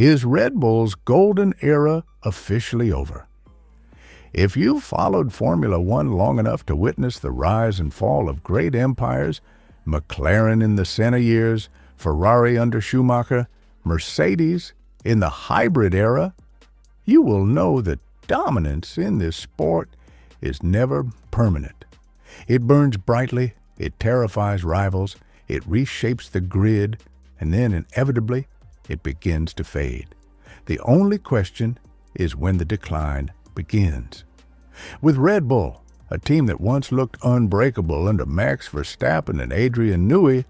Is Red Bull's golden era officially over? If you've followed Formula One long enough to witness the rise and fall of great empires, McLaren in the Senna years, Ferrari under Schumacher, Mercedes in the hybrid era, you will know that dominance in this sport is never permanent. It burns brightly, it terrifies rivals, it reshapes the grid, and then inevitably it begins to fade. The only question is when the decline begins. With Red Bull, a team that once looked unbreakable under Max Verstappen and Adrian Newey,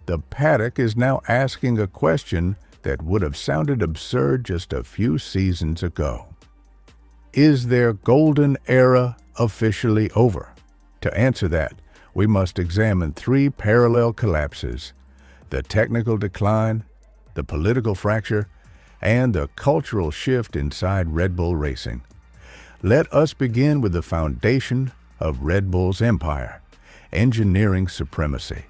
the paddock is now asking a question that would have sounded absurd just a few seasons ago. Is their golden era officially over? To answer that, we must examine three parallel collapses: the technical decline, the political fracture, and the cultural shift inside Red Bull racing. Let us begin with the foundation of Red Bull's empire: engineering supremacy.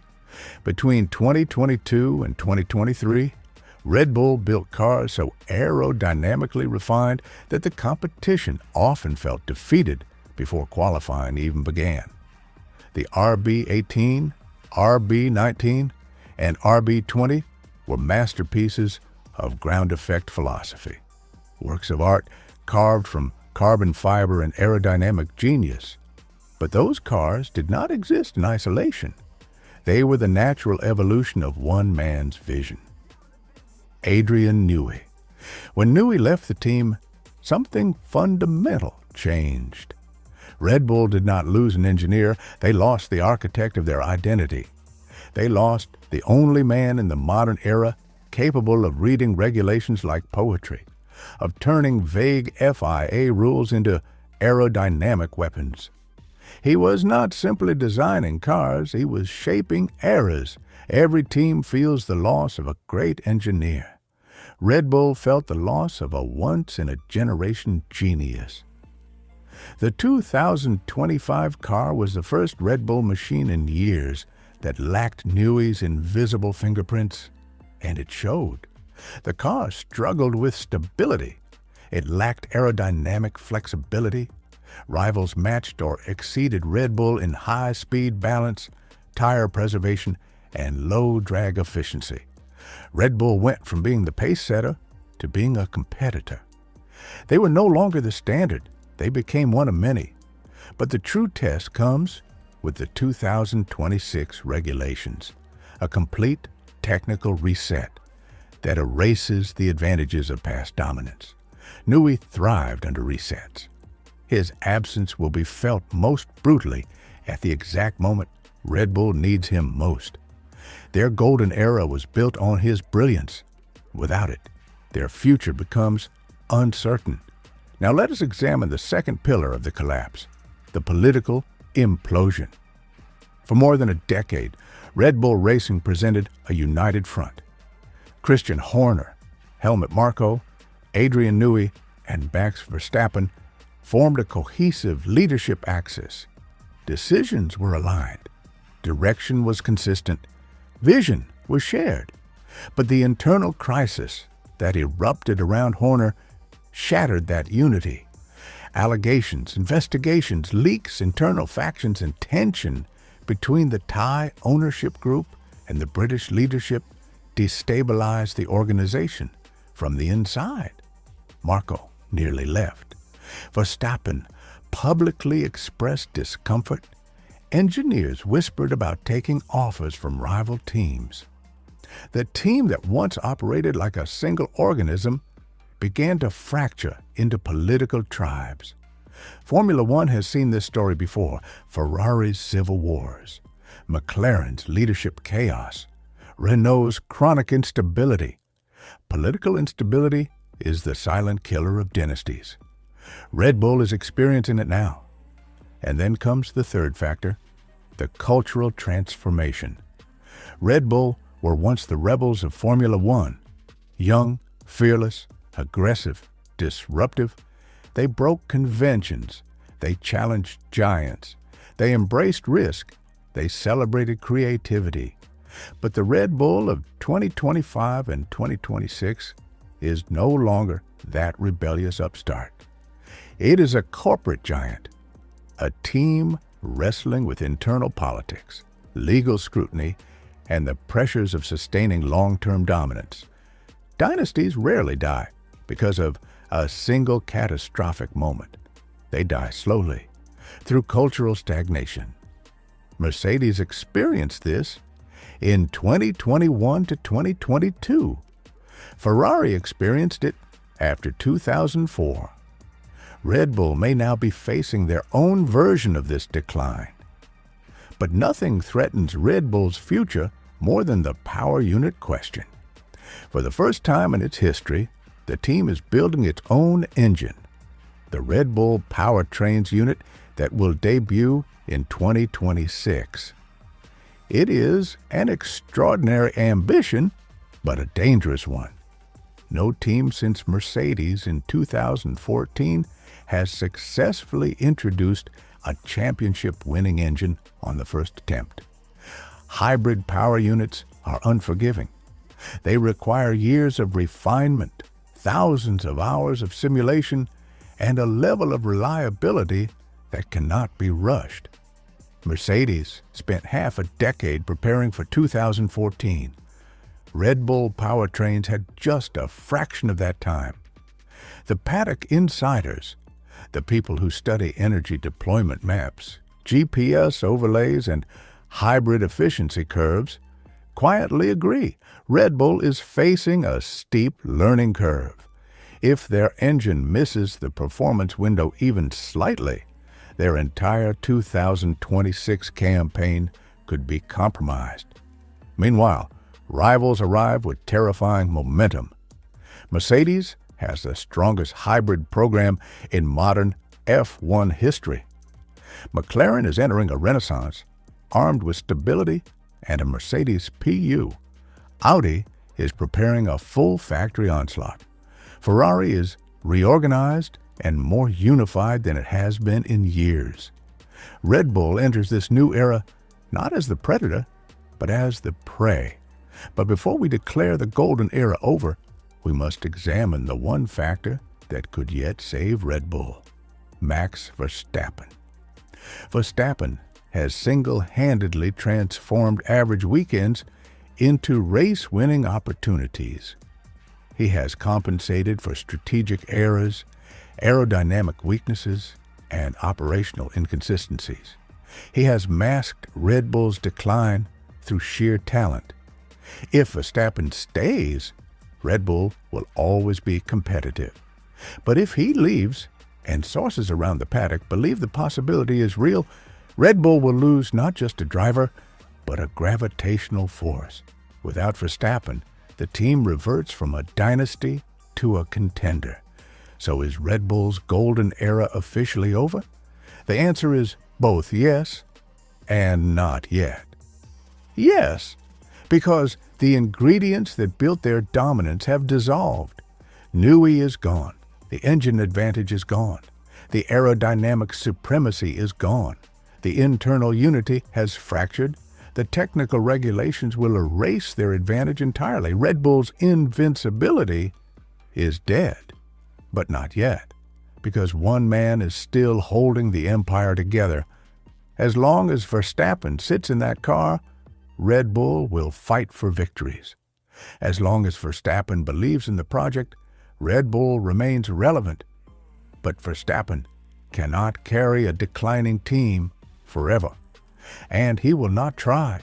Between 2022 and 2023, Red Bull built cars so aerodynamically refined that the competition often felt defeated before qualifying even began. The RB18, RB19, and RB20 were masterpieces of ground effect philosophy, works of art carved from carbon fiber and aerodynamic genius. But those cars did not exist in isolation. They were the natural evolution of one man's vision: Adrian Newey. When Newey left the team, something fundamental changed. Red Bull did not lose an engineer, they lost the architect of their identity. They lost the only man in the modern era capable of reading regulations like poetry, of turning vague FIA rules into aerodynamic weapons. He was not simply designing cars, he was shaping eras. Every team feels the loss of a great engineer. Red Bull felt the loss of a once-in-a-generation genius. The 2025 car was the first Red Bull machine in years that lacked Newey's invisible fingerprints, and it showed. The car struggled with stability. It lacked aerodynamic flexibility. Rivals matched or exceeded Red Bull in high-speed balance, tire preservation, and low-drag efficiency. Red Bull went from being the pace setter to being a competitor. They were no longer the standard. They became one of many. But the true test comes with the 2026 regulations, a complete technical reset that erases the advantages of past dominance. Newey thrived under resets. His absence will be felt most brutally at the exact moment Red Bull needs him most. Their golden era was built on his brilliance. Without it, their future becomes uncertain. Now let us examine the second pillar of the collapse: the political implosion. For more than a decade, Red Bull Racing presented a united front. Christian Horner, Helmut Marko, Adrian Newey, and Max Verstappen formed a cohesive leadership axis. Decisions were aligned. Direction was consistent. Vision was shared. But the internal crisis that erupted around Horner shattered that unity. Allegations, investigations, leaks, internal factions, and tension between the Thai ownership group and the British leadership destabilized the organization from the inside. Marko nearly left. Verstappen publicly expressed discomfort. Engineers whispered about taking offers from rival teams. The team that once operated like a single organism began to fracture into political tribes. Formula One has seen this story before: Ferrari's civil wars, McLaren's leadership chaos, Renault's chronic instability. Political instability is the silent killer of dynasties. Red Bull is experiencing it now. And then comes the third factor: the cultural transformation. Red Bull were once the rebels of Formula One. Young, fearless, aggressive, disruptive. They broke conventions. They challenged giants. They embraced risk. They celebrated creativity. But the Red Bull of 2025 and 2026 is no longer that rebellious upstart. It is a corporate giant, a team wrestling with internal politics, legal scrutiny, and the pressures of sustaining long-term dominance. Dynasties rarely die because of a single catastrophic moment. They die slowly, through cultural stagnation. Mercedes experienced this in 2021 to 2022. Ferrari experienced it after 2004. Red Bull may now be facing their own version of this decline. But nothing threatens Red Bull's future more than the power unit question. For the first time in its history, the team is building its own engine, the Red Bull powertrains unit that will debut in 2026. It is an extraordinary ambition, but a dangerous one. No team since Mercedes in 2014 has successfully introduced a championship-winning engine on the first attempt. Hybrid power units are unforgiving. They require years of refinement, thousands of hours of simulation, and a level of reliability that cannot be rushed. Mercedes spent half a decade preparing for 2014. Red Bull powertrains had just a fraction of that time. The paddock insiders, the people who study energy deployment maps, GPS overlays, and hybrid efficiency curves, quietly agree Red Bull is facing a steep learning curve. If their engine misses the performance window even slightly, their entire 2026 campaign could be compromised. Meanwhile, rivals arrive with terrifying momentum. Mercedes has the strongest hybrid program in modern F1 history. McLaren is entering a renaissance, armed with stability and a Mercedes PU. Audi is preparing a full factory onslaught. Ferrari is reorganized and more unified than it has been in years. Red Bull enters this new era not as the predator, but as the prey. But before we declare the golden era over, we must examine the one factor that could yet save Red Bull: Max Verstappen. Verstappen has single-handedly transformed average weekends into race-winning opportunities. He has compensated for strategic errors, aerodynamic weaknesses, and operational inconsistencies. He has masked Red Bull's decline through sheer talent. If Verstappen stays, Red Bull will always be competitive. But if he leaves, and sources around the paddock believe the possibility is real, Red Bull will lose not just a driver, but a gravitational force. Without Verstappen, the team reverts from a dynasty to a contender. So is Red Bull's golden era officially over? The answer is both yes and not yet. Yes, because the ingredients that built their dominance have dissolved. Newey is gone. The engine advantage is gone. The aerodynamic supremacy is gone. The internal unity has fractured. The technical regulations will erase their advantage entirely. Red Bull's invincibility is dead, but not yet, because one man is still holding the empire together. As long as Verstappen sits in that car, Red Bull will fight for victories. As long as Verstappen believes in the project, Red Bull remains relevant. But Verstappen cannot carry a declining team forever, and he will not try.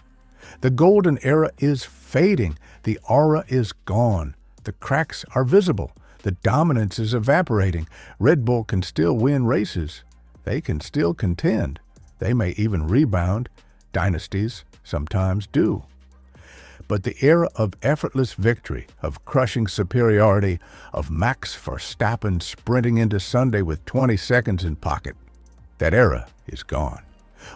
The golden era is fading. The aura is gone. The cracks are visible. The dominance is evaporating. Red Bull can still win races. They can still contend. They may even rebound. Dynasties sometimes do. But the era of effortless victory, of crushing superiority, of Max Verstappen sprinting into Sunday with 20 seconds in pocket, that era is gone.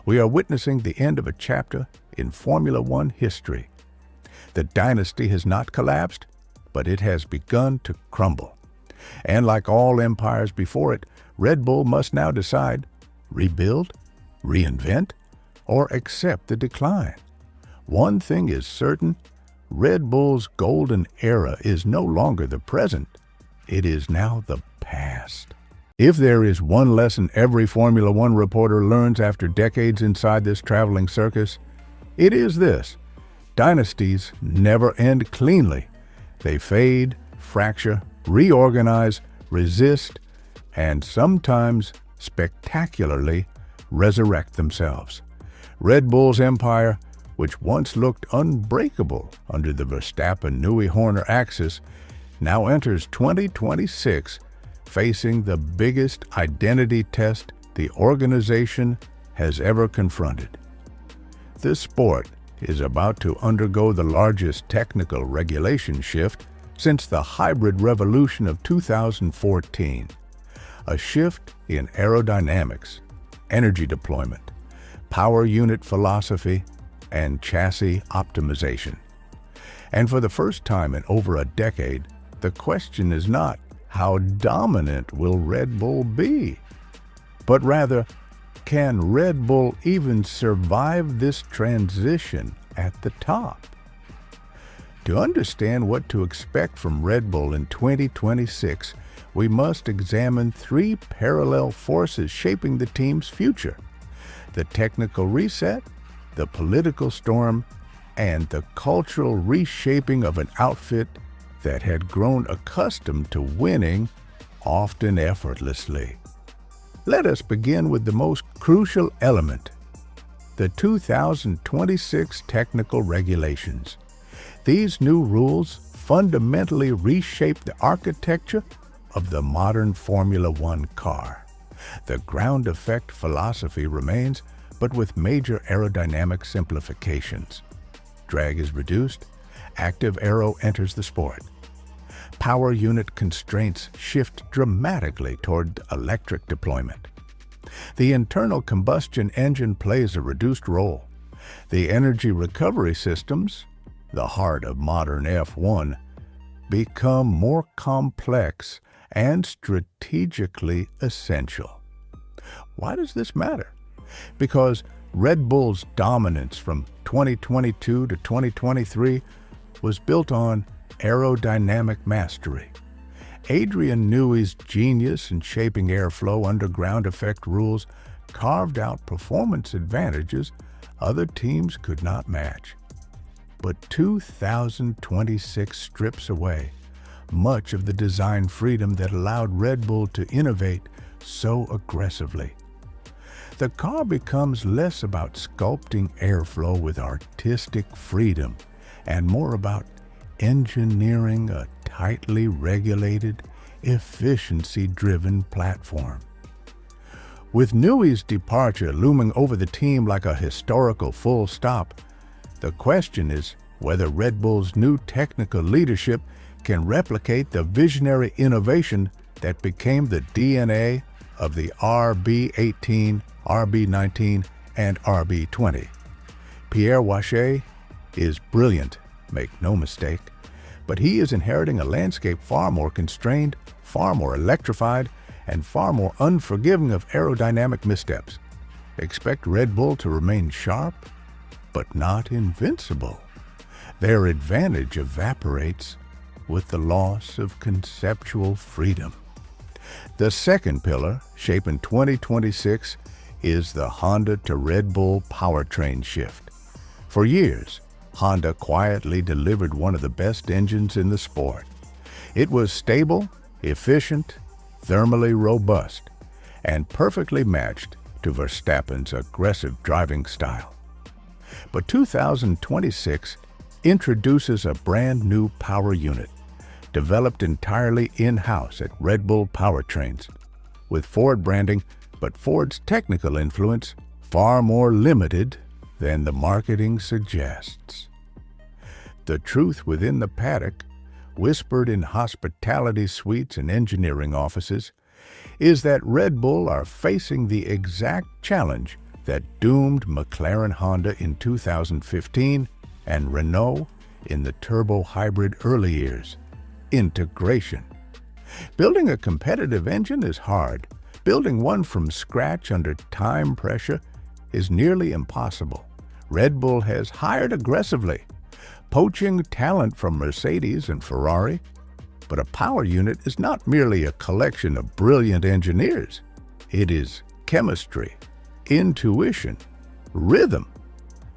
We are witnessing the end of a chapter in Formula One history. The dynasty has not collapsed, but it has begun to crumble. And like all empires before it, Red Bull must now decide: rebuild, reinvent, or accept the decline. One thing is certain: Red Bull's golden era is no longer the present. it is now the past. If there is one lesson every Formula One reporter learns after decades inside this traveling circus, it is this: dynasties never end cleanly. They fade, fracture, reorganize, resist, and sometimes spectacularly resurrect themselves. Red Bull's empire, which once looked unbreakable under the Verstappen-Newey-Horner axis, now enters 2026 facing the biggest identity test the organization has ever confronted. This sport is about to undergo the largest technical regulation shift since the hybrid revolution of 2014, a shift in aerodynamics, energy deployment, power unit philosophy, and chassis optimization. And for the first time in over a decade, the question is not how dominant will Red Bull be, but rather, can Red Bull even survive this transition at the top? To understand what to expect from Red Bull in 2026, we must examine three parallel forces shaping the team's future: the technical reset, the political storm, and the cultural reshaping of an outfit that had grown accustomed to winning, often effortlessly. Let us begin with the most crucial element: the 2026 technical regulations. These new rules fundamentally reshape the architecture of the modern Formula One car. The ground effect philosophy remains, but with major aerodynamic simplifications. Drag is reduced, active aero enters the sport. Power unit constraints shift dramatically toward electric deployment. The internal combustion engine plays a reduced role. The energy recovery systems, the heart of modern F1, become more complex and strategically essential. Why does this matter? Because Red Bull's dominance from 2022 to 2023 was built on aerodynamic mastery. Adrian Newey's genius in shaping airflow under ground effect rules carved out performance advantages other teams could not match. But 2026 strips away much of the design freedom that allowed Red Bull to innovate so aggressively. The car becomes less about sculpting airflow with artistic freedom and more about engineering a tightly regulated, efficiency-driven platform. With Newey's departure looming over the team like a historical full stop, the question is whether Red Bull's new technical leadership can replicate the visionary innovation that became the DNA of the RB18, RB19, and RB20. Pierre Wache is brilliant, make no mistake, but he is inheriting a landscape far more constrained, far more electrified, and far more unforgiving of aerodynamic missteps. Expect Red Bull to remain sharp, but not invincible. Their advantage evaporates with the loss of conceptual freedom. The second pillar, shaping 2026, is the Honda to Red Bull powertrain shift. For years, Honda quietly delivered one of the best engines in the sport. It was stable, efficient, thermally robust, and perfectly matched to Verstappen's aggressive driving style. But 2026 introduces a brand new power unit, developed entirely in-house at Red Bull Powertrains, with Ford branding, but Ford's technical influence far more limited than the marketing suggests. The truth within the paddock, whispered in hospitality suites and engineering offices, is that Red Bull are facing the exact challenge that doomed McLaren Honda in 2015 and Renault in the turbo hybrid early years: integration. Building a competitive engine is hard. Building one from scratch under time pressure is nearly impossible. Red Bull has hired aggressively, poaching talent from Mercedes and Ferrari, But a power unit is not merely a collection of brilliant engineers. It is chemistry, intuition, rhythm,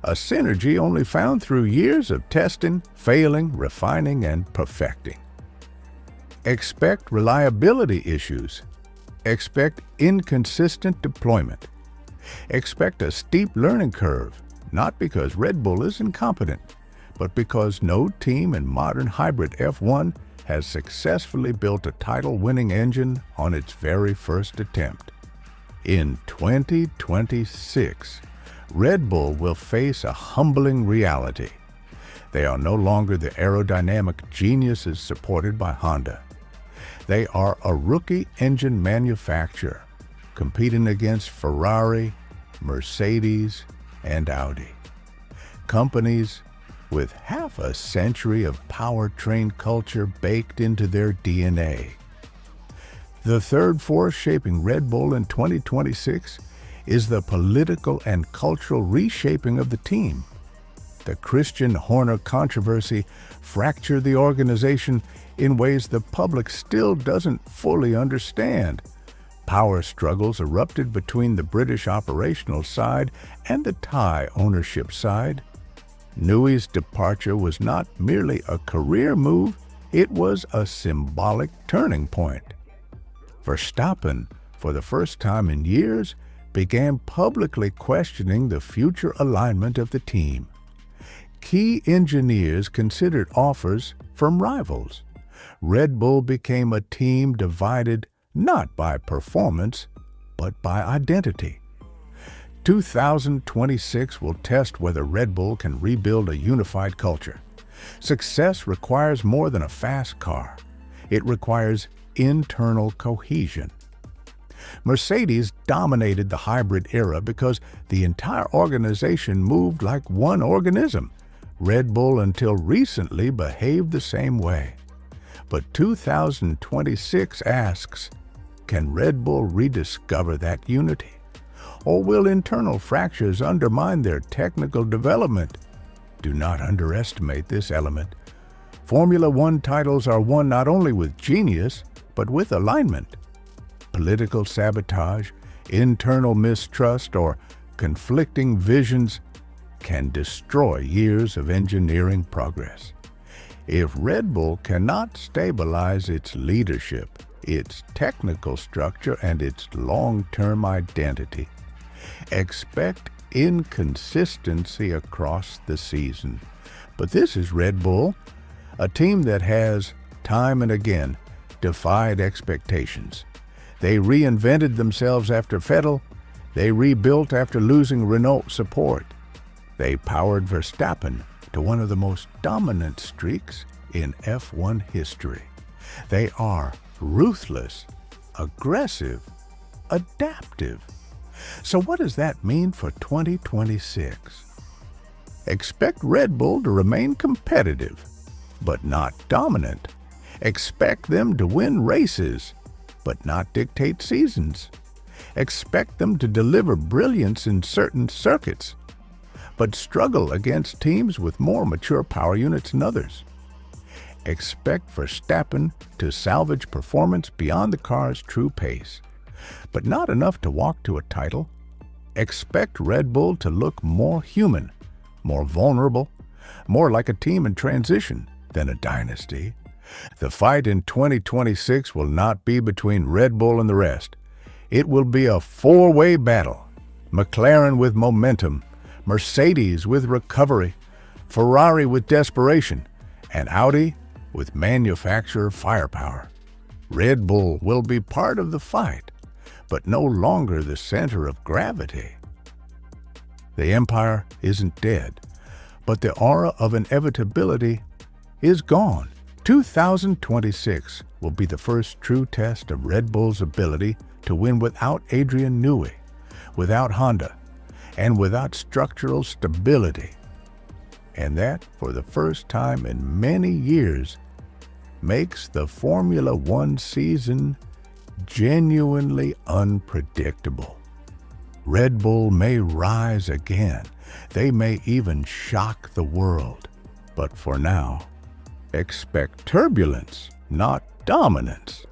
a synergy only found through years of testing, failing, refining, and perfecting. Expect reliability issues. Expect inconsistent deployment. Expect a steep learning curve, not because Red Bull is incompetent, but because no team in modern hybrid F1 has successfully built a title-winning engine on its very first attempt. In 2026, Red Bull will face a humbling reality. They are no longer the aerodynamic geniuses supported by Honda. They are a rookie engine manufacturer, competing against Ferrari, Mercedes, and Audi. Companies with half a century of powertrain culture baked into their DNA. The third force shaping Red Bull in 2026 is the political and cultural reshaping of the team. The Christian Horner controversy fractured the organization in ways the public still doesn't fully understand. Power struggles erupted between the British operational side and the Thai ownership side. Newey's departure was not merely a career move, it was a symbolic turning point. Verstappen, for the first time in years, began publicly questioning the future alignment of the team. Key engineers considered offers from rivals. Red Bull became a team divided not by performance, but by identity. 2026 will test whether Red Bull can rebuild a unified culture. Success requires more than a fast car. It requires internal cohesion. Mercedes dominated the hybrid era because the entire organization moved like one organism. Red Bull, until recently, behaved the same way. But 2026 asks, can Red Bull rediscover that unity? Or will internal fractures undermine their technical development? Do not underestimate this element. Formula One titles are won not only with genius, but with alignment. Political sabotage, internal mistrust, or conflicting visions can destroy years of engineering progress. If Red Bull cannot stabilize its leadership, its technical structure, and its long-term identity, expect inconsistency across the season. But this is Red Bull, a team that has, time and again, defied expectations. They reinvented themselves after Vettel. They rebuilt after losing Renault support. They powered Verstappen to one of the most dominant streaks in F1 history. They are ruthless, aggressive, adaptive. So what does that mean for 2026? Expect Red Bull to remain competitive, but not dominant. Expect them to win races, but not dictate seasons. Expect them to deliver brilliance in certain circuits, but struggle against teams with more mature power units than others. Expect Verstappen to salvage performance beyond the car's true pace, but not enough to walk to a title. Expect Red Bull to look more human, more vulnerable, more like a team in transition than a dynasty. The fight in 2026 will not be between Red Bull and the rest. It will be a four-way battle. McLaren with momentum, Mercedes with recovery, Ferrari with desperation, and Audi with manufacturer firepower. Red Bull will be part of the fight, but no longer the center of gravity. The empire isn't dead, but the aura of inevitability is gone. 2026 will be the first true test of Red Bull's ability to win without Adrian Newey, without Honda, and without structural stability. And that, for the first time in many years, makes the Formula One season genuinely unpredictable. Red Bull may rise again. They may even shock the world. But for now, expect turbulence, not dominance.